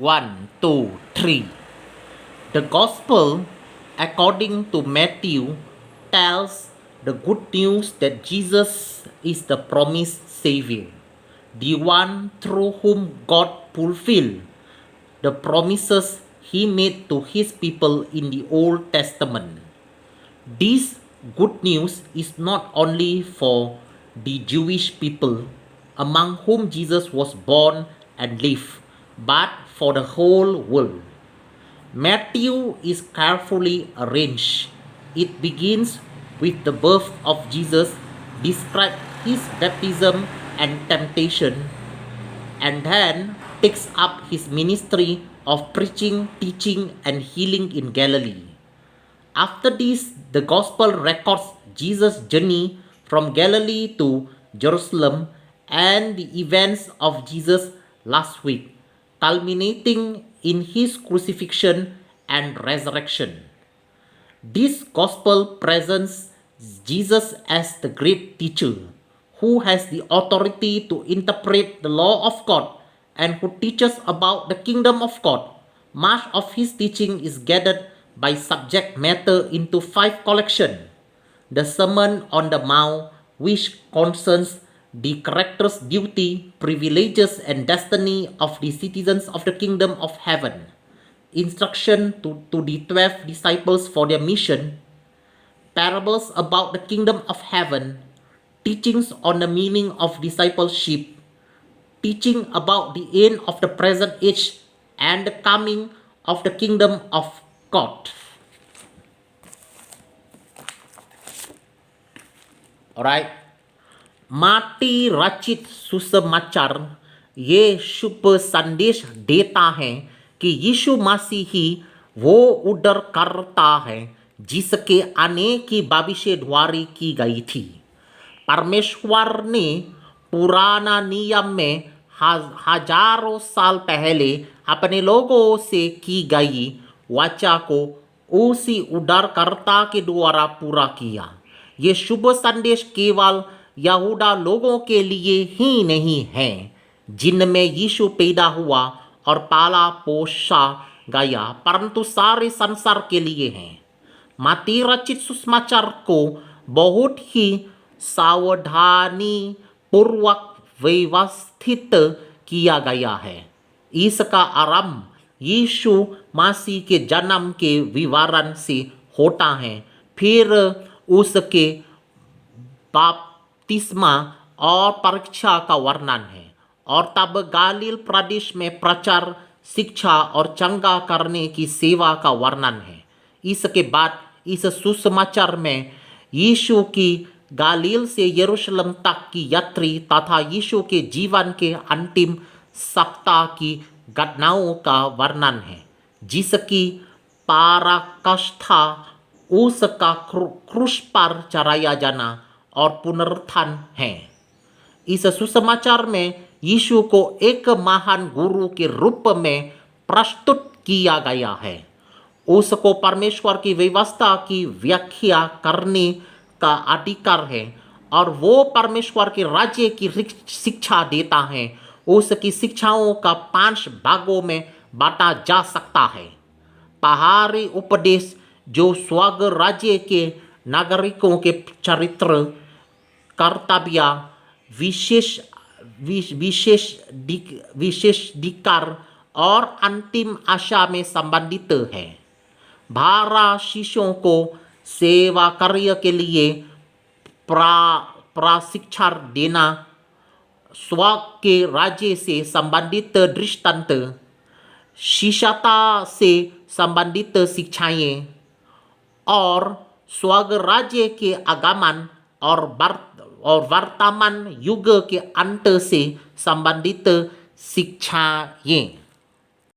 1, 2, 3. The Gospel, according to Matthew, tells the good news that Jesus is the promised Savior, the one through whom God fulfilled the promises he made to his people in the Old Testament. This good news is not only for the Jewish people among whom Jesus was born and lived, but for the whole world. Matthew is carefully arranged. It begins with the birth of Jesus, describes his baptism and temptation, and then takes up his ministry of preaching, teaching, and healing in Galilee. After this, the Gospel records Jesus' journey from Galilee to Jerusalem and the events of Jesus' last week, culminating in his crucifixion and resurrection. This Gospel presents Jesus as the great teacher who has the authority to interpret the law of God and who teaches about the kingdom of God. Much of his teaching is gathered by subject matter into 5 collections. The Sermon on the Mount, which concerns the characters, duty, privileges, and destiny of the citizens of the kingdom of heaven. Instruction to the 12 disciples for their mission. Parables about the kingdom of heaven. Teachings on the meaning of discipleship. Teaching about the end of the present age and the coming of the kingdom of God. Alright. माटी रचित सुसमाचार ये शुभ संदेश देता है कि यीशु मसीह ही वो उद्धारकर्ता है जिसके आने की भविष्यवाणी की गई थी। परमेश्वर ने पुराना नियम में हजारों साल पहले अपने लोगों से की गई वाचा को उसी उद्धारकर्ता के द्वारा पूरा किया। ये शुभ संदेश केवल यहूदा लोगों के लिए ही नहीं है जिनमें यीशु पैदा हुआ और पाला पोसा गया, परंतु सारे संसार के लिए है। मत्ती रचित सुसमाचार को बहुत ही सावधानी पूर्वक व्यवस्थित किया गया है। इसका आरंभ यीशु मसीह के जन्म के विवरण से होता है, फिर उसके बपतिस्मा और परीक्षा का वर्णन है, और तब गलील प्रदेश में प्रचार, शिक्षा और चंगा करने की सेवा का वर्णन है। इसके बाद इस सुसमाचार में यीशु की गलील से यरूशलेम तक की यात्रा तथा यीशु के जीवन के अंतिम सप्ताह की घटनाओं का वर्णन है, जिसकी पराकाष्ठा उसका क्रूस पर चढ़ाया जाना और पुनरुत्थान है। इस सुसमाचार में यीशु को एक महान गुरु के रूप में प्रस्तुत किया गया है। उसको परमेश्वर की व्यवस्था की व्याख्या करने का अधिकार है और वो परमेश्वर के राज्य की शिक्षा देता है। उसकी शिक्षाओं का 5 भागों में बांटा जा सकता है। पहाड़ी उपदेश जो स्वर्ग राज्य के नागरिकों के चरित्र, कर्तव्य, विशेषाधिकार और अंतिम आशा में संबंधित है। भारा शिष्यों को सेवा कार्य के लिए प्रशिक्षण देना, स्वर्ग के राज्य से संबंधित दृष्टांत, शिष्यता से संबंधित शिक्षाएं और स्वर्ग राज्य के आगमन और वर्तमान युग के अंत से संबंधित शिक्षाएं।